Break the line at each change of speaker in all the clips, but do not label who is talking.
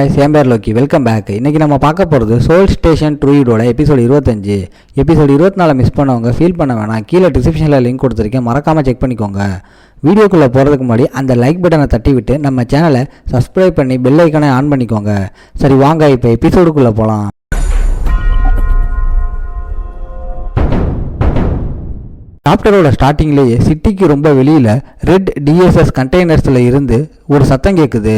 guys, I am Loki. Welcome back. இன்னைக்கு நம்ம பார்க்க போறது சோல் ஸ்டேஷன் ட்ரூயிடோட எபிசோட் 25. எபிசோட் 24 மிஸ் பண்ணவங்க ஃபீல் பண்ண வேணாம். கீழே டிஸ்கிரிப்ஷன்ல லிங்க் கொடுத்திருக்கேன், மறக்காம செக் பண்ணிக்கோங்க. வீடியோக்குள்ள போறதுக்கு முன்னாடி அந்த லைக் பட்டனை தட்டி விட்டு நம்ம சேனலை சப்ஸ்கிரைப் பண்ணி பெல் ஐகானை ஆன் பண்ணிக்கோங்க. சரி வாங்க இப்போ எபிசோடுக்குள்ள போலாம். சாப்டரோட ஸ்டார்டிங்லேயே சிட்டிக்கு ரொம்ப வெளியில் ரெட் டிஎஸ்எஸ் கண்டெய்னர்ஸில் இருந்து ஒரு சத்தம் கேட்குது.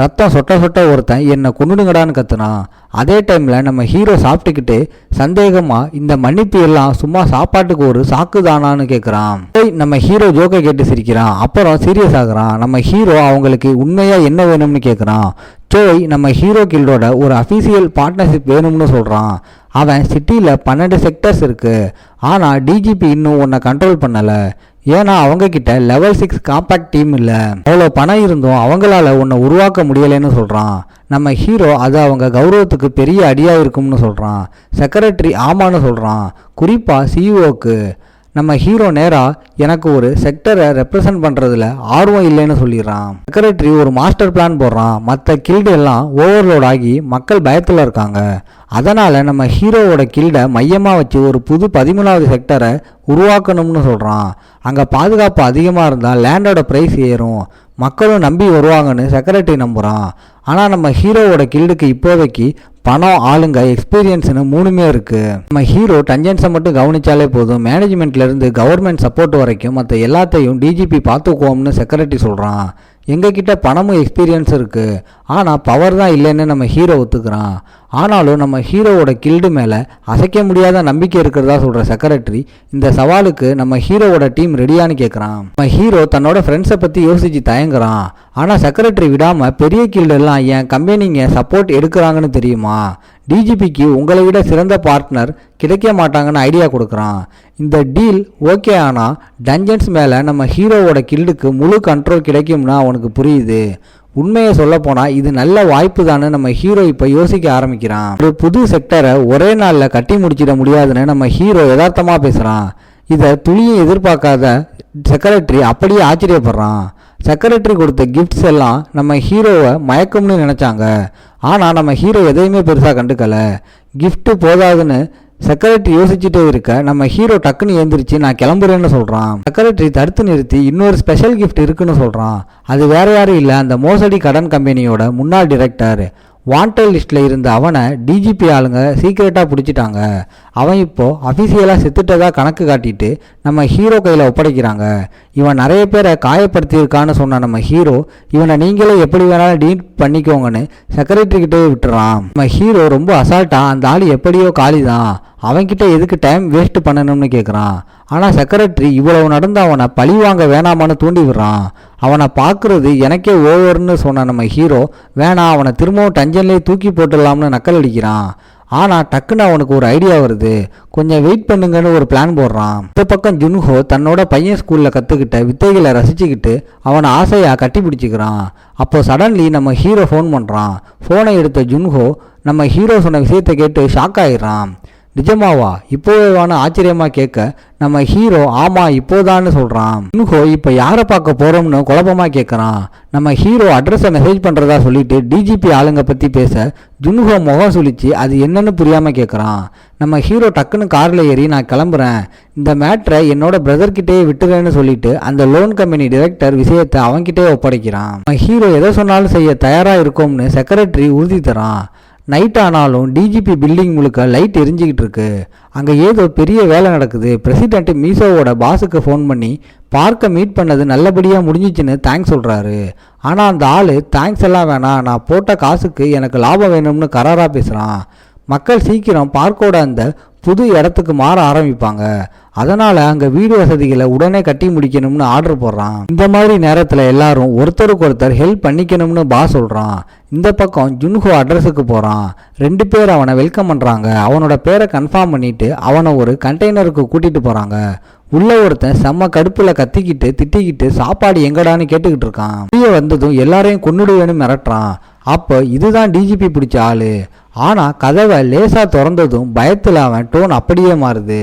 ரத்தம் சொட்ட சொட்ட ஒருத்தன் என்னை கொண்டுடுங்கடான்னு கத்துனான். அதே டைமில் நம்ம ஹீரோ சாப்பிட்டுக்கிட்டு சந்தேகமாக இந்த மன்னிப்பு எல்லாம் சும்மா சாப்பாட்டுக்கு ஒரு சாக்கு தானான்னு கேட்குறான். நம்ம ஹீரோ ஜோக்கை கேட்டு சிரிக்கிறான். அப்புறம் சீரியஸ் ஆகுறான். நம்ம ஹீரோ அவங்களுக்கு உண்மையாக என்ன வேணும்னு கேட்குறான். சோய் நம்ம ஹீரோ கில்டோட ஒரு அஃபீஷியல் பார்ட்னர்ஷிப் வேணும்னு சொல்கிறான். அவன் சிட்டியில் 12 செக்டர்ஸ் இருக்குது, ஆனால் டிஜிபி இன்னும் உன்னை கண்ட்ரோல் பண்ணலை. ஏன்னா அவங்கக்கிட்ட லெவல் 6 காம்பேக்ட் டீம் இல்லை. அவ்வளோ பணம் இருந்தும் அவங்களால உன்னை உருவாக்க முடியலைன்னு சொல்கிறான். நம்ம ஹீரோ அது அவங்க கௌரவத்துக்கு பெரிய அடியாக இருக்கும்னு சொல்கிறான். செக்ரட்டரி ஆமான்னு சொல்கிறான், குறிப்பாக சிஇஓக்கு. நம்ம ஹீரோ நேராக எனக்கு ஒரு செக்டரை ரெப்ரசன்ட் பண்ணுறதுல ஆர்வம் இல்லைன்னு சொல்லிடுறான். செக்ரட்டரி ஒரு மாஸ்டர் பிளான் போடுறான். மற்ற கில்டு எல்லாம் ஓவர்லோட் ஆகி மக்கள் பயத்தில் இருக்காங்க. அதனால் நம்ம ஹீரோவோட கில்டை மையமாக வச்சு ஒரு புது 13வது செக்டரை உருவாக்கணும்னு சொல்கிறான். அங்கே பாதுகாப்பு அதிகமாக இருந்தால் லேண்டோட ப்ரைஸ் ஏறும், மக்களும் நம்பி வருவாங்கன்னு செக்ரட்டரி நம்புகிறான். ஆனால் நம்ம ஹீரோவோட கில்டுக்கு இப்போதைக்கு பணம், ஆளுங்க, எக்ஸ்பீரியன்ஸ்னு 3மே இருக்குது. நம்ம ஹீரோ டஞ்சன்ஸை மட்டும் கவனிச்சாலே போதும், மேனேஜ்மெண்ட்லேருந்து கவர்மெண்ட் சப்போர்ட் வரைக்கும் மற்ற எல்லாத்தையும் டிஜிபி பார்த்துக்குவோம்னு செக்ரட்டரி சொல்கிறான். எங்ககிட்ட பணமும் எக்ஸ்பீரியன்ஸ் இருக்குது, ஆனால் பவர் தான் இல்லைன்னு நம்ம ஹீரோ ஒத்துக்கிறான். ஆனாலும் நம்ம ஹீரோவோட கில்டு மேலே அசைக்க முடியாத நம்பிக்கை இருக்கிறதா சொல்கிற செக்ரட்டரி இந்த சவாலுக்கு நம்ம ஹீரோவோட டீம் ரெடியான்னு கேட்குறான். நம்ம ஹீரோ தன்னோட ஃப்ரெண்ட்ஸை பற்றி யோசித்து தயங்குறான். ஆனால் செக்ரட்டரி விடாமல் பெரிய கில்டெல்லாம் என் கம்பெனிங்க சப்போர்ட் எடுக்கிறாங்கன்னு தெரியுமா, டிஜிபிக்கு உங்களை விட சிறந்த பார்ட்னர் கிடைக்க மாட்டாங்கன்னு ஐடியா கொடுக்குறான். இந்த டீல் ஓகே, ஆனால் டஞ்சன்ஸ் மேலே நம்ம ஹீரோவோட கில்டுக்கு முழு கண்ட்ரோல் கிடைக்கும்னா அவனுக்கு புரியுது. உண்மையை சொல்ல போனால் இது நல்ல வாய்ப்பு தானே நம்ம ஹீரோ இப்போ யோசிக்க ஆரம்பிக்கிறான். ஒரு புது செக்டரை ஒரே நாளில் கட்டி முடிச்சிட முடியாதுன்னு நம்ம ஹீரோ யதார்த்தமாக பேசுகிறான். இதை துளியும் எதிர்பார்க்காத செக்ரட்டரி அப்படியே ஆச்சரியப்படுறான். செக்ரட்டரி கொடுத்த கிஃப்ட்ஸ் எல்லாம் நம்ம ஹீரோவை மயக்கம்னு நினச்சாங்க, ஆனால் நம்ம ஹீரோ எதையுமே பெருசாக கண்டுக்கலை. கிஃப்ட்டு போதாதுன்னு செக்ரட்டரி யோசிச்சுட்டே இருக்க நம்ம ஹீரோ டக்குன்னு எழுந்திரிச்சு நான் கிளம்புறேன்னு சொல்கிறான். செக்ரட்டரி தடுத்து நிறுத்தி இன்னொரு ஸ்பெஷல் கிஃப்ட் இருக்குன்னு சொல்கிறான். அது வேற யாரும் இல்லை, அந்த மோசடி கடன் கம்பெனியோட முன்னாள் டிரெக்டர். வாண்டட் லிஸ்ட்டில் இருந்த அவனை டிஜிபி ஆளுங்க சீக்கிரட்டாக பிடிச்சிட்டாங்க. அவன் இப்போது அஃபீஷியலாக செத்துட்டதாக கணக்கு காட்டிட்டு நம்ம ஹீரோ கையில் ஒப்படைக்கிறாங்க. இவன் நிறைய பேரை காயப்படுத்தியிருக்கான்னு சொன்ன நம்ம ஹீரோ இவனை நீங்களே எப்படி வேணாலும் டீல் பண்ணிக்கோங்கன்னு செக்ரட்டரிக்கிட்டே விட்டுறான். நம்ம ஹீரோ ரொம்ப அசால்ட்டாக அந்த ஆள் எப்படியோ காலி தான், அவன்கிட்ட எதுக்கு டைம் வேஸ்ட் பண்ணணும்னு கேட்குறான். ஆனால் செக்ரட்டரி இவ்வளவு நடந்து அவனை பழி வாங்க வேணாமான்னு தூண்டி விடுறான். அவனை பார்க்குறது எனக்கே ஓவர்னு சொன்ன நம்ம ஹீரோ வேணாம், அவனை திரும்பவும் டஞ்சன்லேயே தூக்கி போட்டுடலாம்னு நக்கல் அடிக்கிறான். ஆனால் டக்குன்னு அவனுக்கு ஒரு ஐடியா வருது, கொஞ்சம் வெயிட் பண்ணுங்கன்னு ஒரு பிளான் போடுறான். இந்த பக்கம் ஜுன்ஹோ தன்னோட பையன் ஸ்கூலில் கற்றுக்கிட்ட வித்தைகளை ரசிச்சுக்கிட்டு அவனை ஆசையாக கட்டி பிடிச்சிக்கிறான். அப்போது சடன்லி நம்ம ஹீரோ ஃபோன் பண்ணுறான். ஃபோனை எடுத்த ஜுன்ஹோ நம்ம ஹீரோ சொன்ன விஷயத்தை கேட்டு ஷாக் ஆகிடுறான். நிஜமாவா, இப்போவேவான ஆச்சரியமாக கேட்க நம்ம ஹீரோ ஆமாம் இப்போதான்னு சொல்கிறான். ஜுன்ஹோ இப்போ யாரை பார்க்க போகிறோம்னு குழப்பமாக கேட்குறான். நம்ம ஹீரோ அட்ரஸை மெசேஜ் பண்ணுறதா சொல்லிட்டு டிஜிபி ஆளுங்க பற்றி பேச ஜுன்ஹோ முகம் சுழிச்சு அது என்னன்னு புரியாமல் கேட்குறான். நம்ம ஹீரோ டக்குன்னு காரில் ஏறி நான் கிளம்புறேன், இந்த மேட்ரை என்னோட பிரதர்கிட்டே விட்டுறேன்னு சொல்லிட்டு அந்த லோன் கம்பெனி டிரெக்டர் விஷயத்தை அவன்கிட்டே ஒப்படைக்கிறான். நம்ம ஹீரோ எதை சொன்னாலும் செய்ய தயாராக இருக்கோம்னு செக்ரட்டரி உறுதி தரான். நைட் ஆனாலும் டிஜிபி பில்டிங் முழுக்க லைட் எரிஞ்சிக்கிட்டு இருக்கு. அங்கே ஏதோ பெரிய வேலை நடக்குது. பிரசிடென்ட் மீசோவோட பாஸுக்கு ஃபோன் பண்ணி பார்க்க மீட் பண்ணது நல்லபடியாக முடிஞ்சிச்சுன்னு தேங்க்ஸ் சொல்கிறாரு. ஆனால் அந்த ஆள் தேங்க்ஸ் எல்லாம் வேணாம், நான் போட்ட காசுக்கு எனக்கு லாபம் வேணும்னு கராராக பேசுகிறான். மக்கள் சீக்கிரம் பார்க்கோட அந்த புது இடத்துக்கு மாற ஆரம்பிப்பாங்க, அதனால் அங்கே வீடு வசதிகளை உடனே கட்டி முடிக்கணும்னு ஆர்டர் போடுறான். இந்த மாதிரி நேரத்தில் எல்லாரும் ஒருத்தருக்கு ஒருத்தர் ஹெல்ப் பண்ணிக்கணும்னு பாஸ் சொல்கிறான். இந்த பக்கம் ஜுன்ஹோ அட்ரஸுக்கு போகிறான். 2 பேர் அவனை வெல்கம் பண்ணுறாங்க. அவனோட பேரை கன்ஃபார்ம் பண்ணிவிட்டு அவனை ஒரு கண்டெய்னருக்கு கூட்டிகிட்டு போகிறாங்க. உள்ள ஒருத்தன் செம்ம கடுப்பில் கத்திக்கிட்டு திட்டிக்கிட்டு சாப்பாடு எங்கடான்னு கேட்டுக்கிட்டு இருக்கான். வெளியே வந்ததும் எல்லாரையும் கொன்னுடுவேன்னு மிரட்டுறான். அப்போ இதுதான் டிஜிபி பிடிச்ச ஆள். ஆனால் கதவை லேசாக திறந்ததும் பயத்தில் அவன் டோன் அப்படியே மாறுது.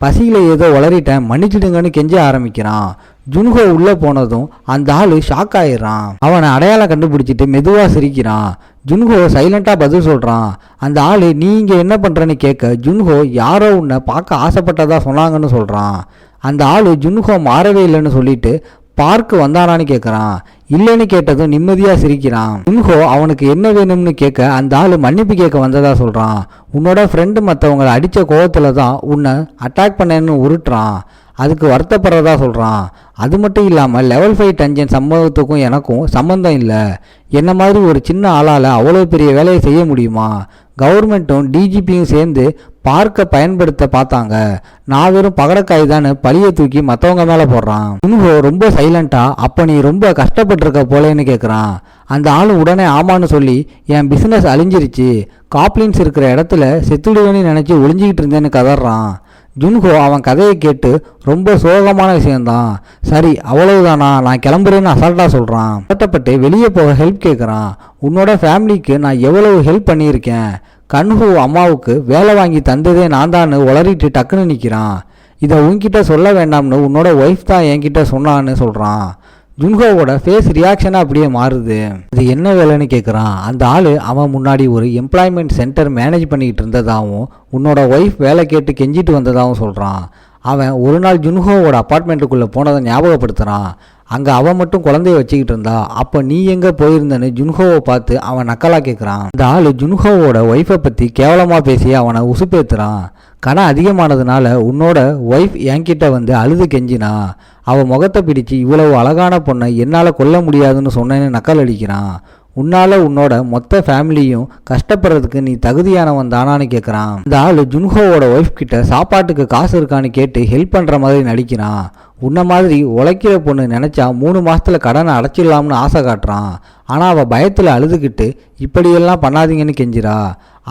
பசியில் ஏதோ உளறிட்டேன் மன்னிச்சிடுங்கன்னு கெஞ்ச ஆரம்பிக்கிறான். ஜுன்ஹோ உள்ள போனதும் அந்த ஆளு ஷாக் ஆயிடுறான். அவனை அடையாளம் கண்டுபிடிச்சிட்டு மெதுவா சிரிக்கிறான். ஜுன்ஹோ சைலண்டா பதில் சொல்றான். அந்த ஆளு நீ இங்க என்ன பண்றன்னு கேட்க ஜுன்ஹோ யாரோ உன்னை பார்க்க ஆசைப்பட்டதா சொன்னாங்கன்னு சொல்றான். அந்த ஆளு ஜுன்ஹோ மாறவே இல்லைன்னு சொல்லிட்டு பார்க்கு வந்தானான்னு கேட்குறான். இல்லைன்னு கேட்டதும் நிம்மதியாக சிரிக்கிறான். ஜுன்ஹோ அவனுக்கு என்ன வேணும்னு கேட்க அந்த ஆள் மன்னிப்பு கேட்க வந்ததா சொல்கிறான். உன்னோட ஃப்ரெண்டு மற்றவங்களை அடித்த கோவத்தில் தான் உன்னை அட்டாக் பண்ணேன்னு உருட்டுறான். அதுக்கு வருத்தப்படுறதா சொல்கிறான். அது மட்டும் இல்லாமல் லெவல் 5 டஞ்சன் சம்பவத்துக்கும் எனக்கும் சம்மந்தம் இல்லை. என்ன மாதிரி ஒரு சின்ன ஆளால் அவ்வளோ பெரிய வேலையை செய்ய முடியுமா? கவர்மெண்ட்டும் டிஜிபியும் சேர்ந்து பார்க்க பயன்படுத்த பார்த்தாங்க. நான் வெறும் பகடக்காய் தானே பழியை தூக்கி மற்றவங்க மேலே போடுறான். ஜுன்ஹோ ரொம்ப சைலண்டா அப்போ நீ ரொம்ப கஷ்டப்பட்டிருக்க போலேன்னு கேட்குறான். அந்த ஆள் உடனே ஆமான்னு சொல்லி என் பிஸ்னஸ் அழிஞ்சிருச்சு, காப்ளின்ஸ் இருக்கிற இடத்துல செத்துடுவேன்னு நினச்சி ஒளிஞ்சிக்கிட்டு இருந்தேன்னு கதறான். ஜுன்ஹோ அவன் கதையை கேட்டு ரொம்ப சோகமான விஷயம்தான், சரி அவ்வளவுதானா நான் கிளம்புறேன்னு அசால்ட்டாக சொல்கிறான். கஷ்டப்பட்டு வெளியே போக ஹெல்ப் கேட்குறான். உன்னோட ஃபேமிலிக்கு நான் எவ்வளவு ஹெல்ப் பண்ணியிருக்கேன், கன்ஹூ அம்மாவுக்கு வேலை வாங்கி தந்ததே நான் தான் உளறிட்டு டக்குன்னு நிற்கிறான். இதை உன்கிட்ட சொல்ல வேண்டாம்னு உன்னோட ஒய்ஃப் தான் என்கிட்ட சொன்னான்னு சொல்கிறான். ஜுன்ஹோவோட ஃபேஸ் ரியாக்ஷனாக அப்படியே மாறுது. அது என்ன வேலைன்னு கேட்குறான். அந்த ஆள் அவன் முன்னாடி ஒரு எம்ப்ளாய்மெண்ட் சென்டர் மேனேஜ் பண்ணிக்கிட்டு இருந்ததாகவும் உன்னோட ஒய்ஃப் வேலை கேட்டு கெஞ்சிட்டு வந்ததாகவும் சொல்கிறான். அவன் ஒரு நாள் ஜுன்ஹோவோட அப்பார்ட்மெண்ட்டுக்குள்ளே போனதை ஞாபகப்படுத்துகிறான். அங்கே அவன் மட்டும் குழந்தைய வச்சுக்கிட்டு இருந்தா. அப்போ நீ எங்கே போயிருந்தன்னு ஜுன்ஹோவை பார்த்து அவன் நக்கலாக கேட்குறான். அந்த ஆள் ஜுன்ஹோவோட ஒய்ஃபை பற்றி கேவலமாக பேசி அவனை உசுப்பேத்துறான். கணம் அதிகமானதுனால உன்னோட ஒய்ஃப் என்கிட்ட வந்து அழுது கெஞ்சினா. அவள் முகத்தை பிடிச்சி இவ்வளவு அழகான பொண்ணை என்னால் கொல்ல முடியாதுன்னு சொன்னேன்னு நக்கல் அடிக்கிறான். உன்னால் உன்னோட மொத்த ஃபேமிலியும் கஷ்டப்படுறதுக்கு நீ தகுதியானவன் தானான்னு கேட்குறான். இந்த ஆள் ஜுன்ஹோவோட ஒய்ஃப் கிட்ட சாப்பாட்டுக்கு காசு இருக்கான்னு கேட்டு ஹெல்ப் பண்ணுற மாதிரி நடிக்கிறான். உன்ன மாதிரி உழைக்கிற பொண்ணு நினச்சா 3 மாதத்துல கடனை அடைச்சிடலாம்னு ஆசை காட்டுறான். ஆனால் அவள் பயத்தில் அழுதுகிட்டு இப்படியெல்லாம் பண்ணாதீங்கன்னு கெஞ்சிரா.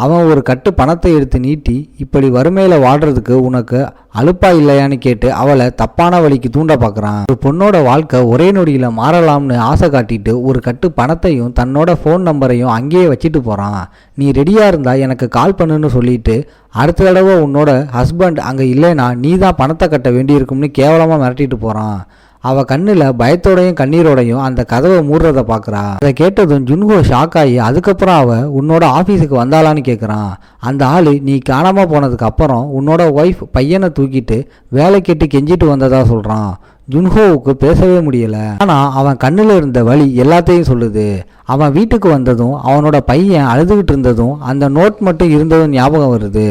அவன் ஒரு கட்டு பணத்தை எடுத்து நீட்டி இப்படி வறுமையில் வாழ்கிறதுக்கு உனக்கு அலுப்பா இல்லையான்னு கேட்டு அவளை தப்பான வழிக்கு தூண்ட பார்க்குறான். ஒரு பொண்ணோட வாழ்க்கை ஒரே நொடியில் மாறலாம்னு ஆசை காட்டிட்டு ஒரு கட்டு பணத்தையும் தன்னோட ஃபோன் நம்பரையும் அங்கேயே வச்சுட்டு போகிறான். நீ ரெடியாக இருந்தால் எனக்கு கால் பண்ணுன்னு சொல்லிட்டு அடுத்த தடவை உன்னோட ஹஸ்பண்ட் அங்கே இல்லைன்னா நீ தான் பணத்தை கட்ட வேண்டியிருக்கும்னு கேவலமாக மிரட்டிட்டு போகிறான். அவள் கண்ணில் பயத்தோடையும் கண்ணீரோடையும் அந்த கதவை மூடுறதை பார்க்குறா. அதை கேட்டதும் ஜுன்ஹோ ஷாக் ஆகி அதுக்கப்புறம் அவள் உன்னோட ஆஃபீஸுக்கு வந்தாளான்னு கேட்குறான். அந்த ஆள் நீ காணாமல் போனதுக்கு அப்புறம் உன்னோட ஒய்ஃப் பையனை தூக்கிட்டு வேலை கேட்டு கெஞ்சிட்டு வந்ததா சொல்கிறான். ஜுன்ஹோவுக்கு பேசவே முடியல. ஆனால் அவன் கண்ணில் இருந்த வலி எல்லாத்தையும் சொல்லுது. அவன் வீட்டுக்கு வந்ததும் அவனோட பையன் அழுதுகிட்டு இருந்ததும் அந்த நோட் மட்டும் இருந்ததும் ஞாபகம் வருது.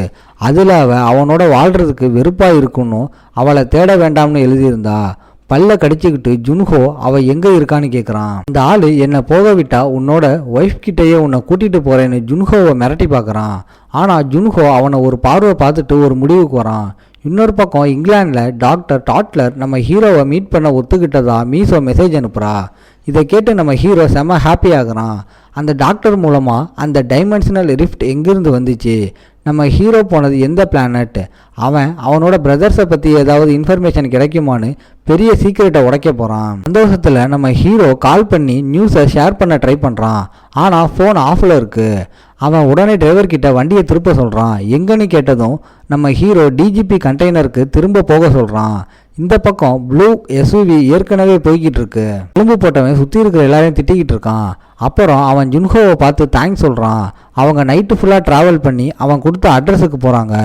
அதில் அவனோட வாழ்கிறதுக்கு வெறுப்பாக இருக்குன்னு அவளை தேட வேண்டாம்னு எழுதியிருந்தா. பல்ல கடிச்சுக்கிட்டு ஜுன்ஹோ அவள் எங்கே இருக்கான்னு கேட்குறான். அந்த ஆள் என்னை போக விட்டா உன்னோட ஒய்ஃப் கிட்டேயே உன்னை கூட்டிகிட்டு போகிறேன்னு ஜுன்ஹோவை மிரட்டி பார்க்குறான். ஆனால் ஜுன்ஹோ அவனை ஒரு பார்வை பார்த்துட்டு ஒரு முடிவுக்கு வரான். இன்னொரு பக்கம் இங்கிலாண்டில் டாக்டர் டாட்லர் நம்ம ஹீரோவை மீட் பண்ண ஒத்துக்கிட்டதா மீசோ மெசேஜ் அனுப்புகிறா. இதை கேட்டு நம்ம ஹீரோ செம ஹாப்பி ஆகுறான். அந்த டாக்டர் மூலமாக அந்த டைமென்ஷனல் ரிஃப்ட் எங்கேருந்து வந்துச்சு, நம்ம ஹீரோ போனது எந்த பிளானட், அவனோட பிரதர்ஸை பற்றி ஏதாவது இன்ஃபர்மேஷன் கிடைக்குமான்னு பெரிய சீக்கிரட்டை உடைக்க போகிறான். சந்தோஷத்தில் நம்ம ஹீரோ கால் பண்ணி நியூஸை ஷேர் பண்ண ட்ரை பண்ணுறான். ஆனால் ஃபோன் ஆஃபில் இருக்குது. அவன் உடனே டிரைவர்கிட்ட வண்டியை திருப்ப சொல்கிறான். எங்கன்னு கேட்டதும் நம்ம ஹீரோ டிஜிபி கண்டெய்னருக்கு திரும்ப போக சொல்கிறான். இந்த பக்கம் ப்ளூ எஸ்யூவி ஏற்கனவே போய்கிட்டு இருக்கு. எலும்பு போட்டவன் சுற்றி இருக்கிற எல்லாரையும் திட்டிக்கிட்டு இருக்கான். அப்புறம் அவன் ஜுன்ஹோவை பார்த்து தேங்க்ஸ் சொல்கிறான். அவங்க நைட்டு ஃபுல்லாக ட்ராவல் பண்ணி அவன் கொடுத்த அட்ரஸுக்கு போகிறாங்க.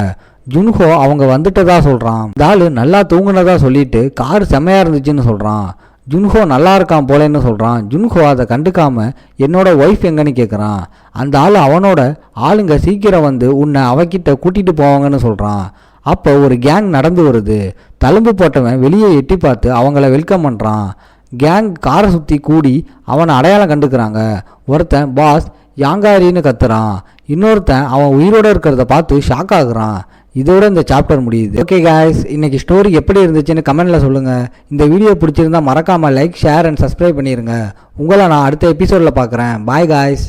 ஜுன்ஹோ அவங்க வந்துட்டதா சொல்கிறான். இந்த ஆள் நல்லா தூங்குனதா சொல்லிட்டு கார் செம்மையாக இருந்துச்சுன்னு சொல்கிறான். ஜுன்ஹோ நல்லா இருக்கான் போலேன்னு சொல்கிறான். ஜுன்ஹோ அதை கண்டுக்காம என்னோட ஒய்ஃப் எங்கன்னு கேட்குறான். அந்த ஆள் அவனோட ஆளுங்க சீக்கிரம் வந்து உன்னை அவகிட்ட கூட்டிகிட்டு போவாங்கன்னு சொல்கிறான். அப்போ ஒரு கேங் நடந்து வருது. தழும்பு போட்டவன் வெளியே எட்டி பார்த்து அவங்கள வெல்கம் பண்ணுறான். கேங் காரை சுற்றி கூடி அவனை அடையாளம் கண்டுக்கிறாங்க. ஒருத்தன் பாஸ் யாங்காரின்னு கத்துறான். இன்னொருத்தன் அவன் உயிரோடு இருக்கிறத பார்த்து ஷாக் ஆகுறான். இதோட இந்த சாப்டர் முடியுது. ஓகே காய்ஸ், இன்னைக்கு ஸ்டோரி எப்படி இருந்துச்சுன்னு கமெண்ட்ல சொல்லுங்கள். இந்த வீடியோ பிடிச்சிருந்தா மறக்காமல் லைக், ஷேர் அண்ட் சப்ஸ்கிரைப் பண்ணிடுங்க. உங்களை நான் அடுத்த எபிசோடில் பார்க்குறேன். Bye guys.